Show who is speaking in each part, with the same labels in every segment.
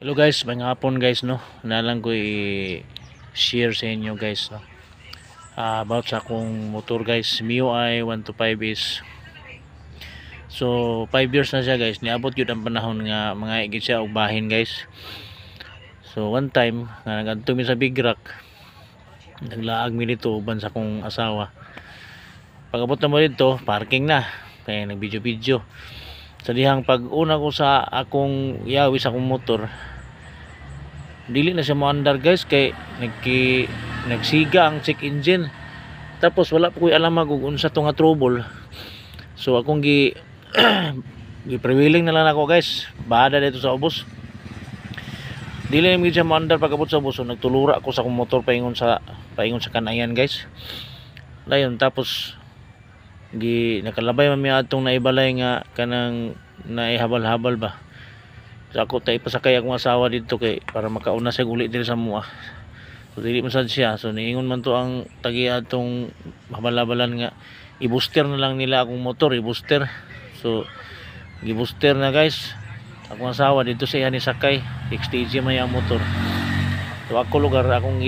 Speaker 1: Hello guys, may hapon guys no. Nalang ko i-share sa inyo guys no. About sa akong motor guys, MIUI 125 is so 5 years na siya guys. Niabot yun ang panahon nga mga igit siya og bahin guys. So one time nga nagadto mi sa Big Rock, naglaag mi dito uban sa akong asawa. Pag-abot na mo dito, parking na. Kaya nag-video-video. Sa dihang pag-una ko sa akong yawi sa akong motor, dili na siya mo-andar guys kay nagsiga ang check engine. Tapos wala po ko'y alam kung unsa to nga trouble. So akong gi-prevailing na lang ako guys. Bada dito sa ubos. Dili na siya mo-andar pag-abot sa ubos. So nagtulura ako sa akong motor paingon sa kanayan guys. Dayon tapos nakalabay mami atong naibalay nga kanang naihabal-habal ba. So ako tay pasakay akong asawa dito kay para makauna siya uli diri sa mua. So dili man sad siya. So niingon man to ang tagi atong habal-habalan nga i-booster na lang nila akong motor, i-booster. So gi-booster na guys. Akong asawa dito siya ni sakay, XTG man yung motor. So ako lugar akong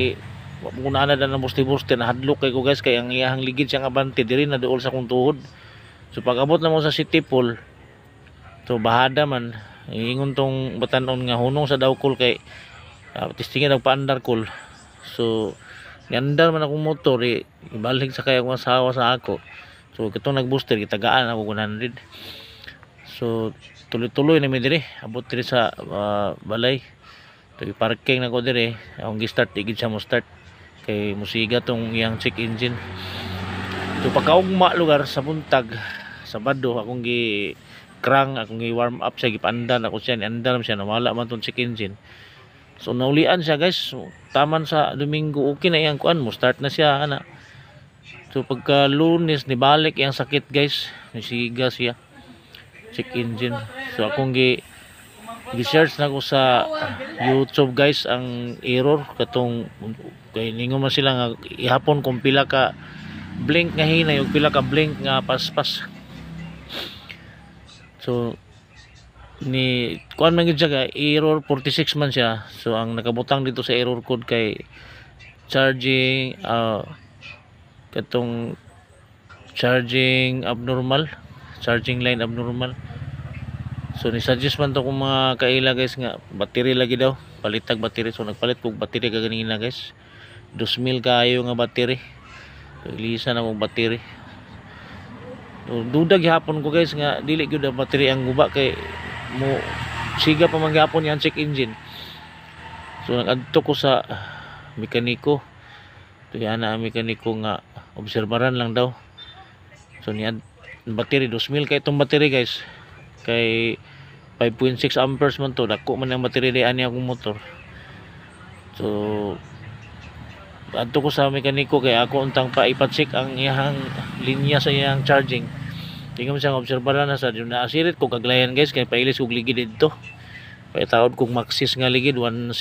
Speaker 1: muna na ng booster na hadlok kay ko guys kay ang iyahang ligid siyang abante diri na duol sa kong tuhod. So pag abot na mo sa City Pool, so bahada man ingon tong batanon nga hunong sa dawkol kay tistingin nagpaandar kol. So niandar man akong motor ibalik sa kay akong asawa sa ako. So kitong nagbooster gitagaan ako 100. So tuloy-tuloy na mi diri abot diri sa balay. So parking na ko diri akong gi-start igid siya mo start kay musiga tong iyang check engine. So pagkaugma lugar sa buntag Sabado akong crank akong i-warm up siya, gipaandan ako siya, niandar siya, nawala man tong check engine. So naulian siya guys. So, taman sa Domingo okay na iyang kuan mo, start na siya ana. So pagka Lunes nibalik iyang sakit guys, nisiga siya check engine. So akong gi-search na ko sa YouTube guys ang error katong kay ningon man sila nga ihapon kung pila ka blink nga hinay ug pila ka blink nga paspas. So ni kuan man gyud siya error 46 man siya. So ang nakabutang dito sa error code kay charging katong charging line abnormal. So ni suggest man to kung mga kaila guys nga battery lagi daw, palitag battery. So nagpalit kog battery kaganina guys, 2,000 kayo nga battery. So ilisan na kog battery. So, duda gihapon ko guys nga dili gyud ang battery ang guba kay mo siga pa man gihapon yan check engine. So nagadto ko sa mekaniko. To ana ang mekaniko nga obserbaran lang daw. So niya battery 2,000 kay itong battery guys. Kay 5.6 amperes man to, dako man ang battery di ani akong motor. So adto ko sa mekaniko kay ako untang pa ipa-check ang iyang linya sa iyang charging. Tingnan mo siyang obserbaran na sa na asirit ko kaglayan guys kay pailis kog ligid dito. Paitaod kog Maxis nga ligid 16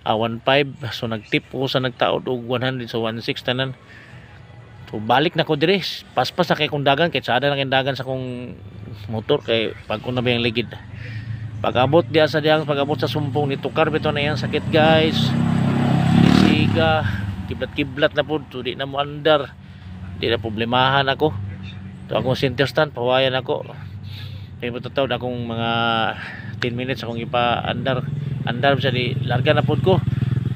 Speaker 1: 15. So nagtip ko sa nagtaod og 100 so 16 tanan. So balik na ko dire, paspas na kay kong dagan kay sada na kay dagan sa kong motor kay pag ko na ba yung ligid. Pag-abot diya sa diyang pag-abot sa sumpong nito karbito na yan sakit guys. Siga kiblat-kiblat na po. So di na mo andar, di na problemahan ako. So akong center stand pawayan ako kaya matataw na akong mga 10 minutes akong ipa-andar siya di larga na po ko.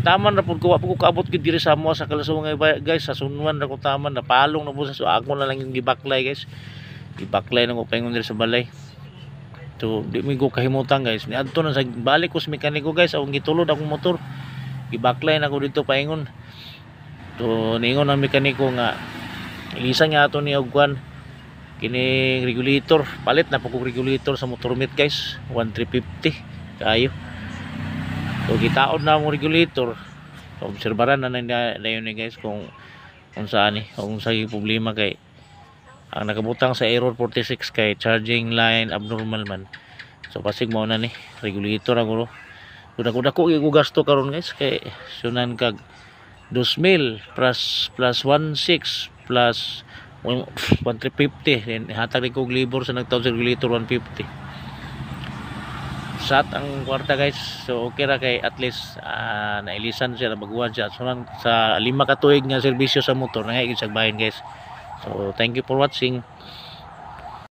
Speaker 1: Taman na po ko wapo ko kaabot gid diri sa mo sa kalasong guys sa sunwan na ko taman na palong na po sa so ako na lang yung gibaklay guys. Gibaklay na ko paingon diri sa balay. So di mi ko kahimutan guys. Niadto na sa balik ko sa mekaniko guys akong gitulod akong motor. Gibaklay na ko dito paingon. So ningon ang mekaniko nga ilisa nga ato ni ogwan kini regulator. Palit na po kog regulator sa motor meet guys. 1350 kayo. So gitaod na mo regulator. So obserbaran na yun guys kung saan kung sa problema kay ang nakabutang sa error 46 kay charging line abnormal man. So pasig mo na ni regulator ako. So dako ko gasto karon guys kay sunan kag 2,000 plus 16 plus 1,350 then hatag ko libor sa nagtawag sa regulator 150. sat ang kwarta guys. So okay ra kay at least nailisan siya, nabaguhan siya. So sa 5 ka tuig nga serbisyo sa motor nangay sa bahin guys. So thank you for watching.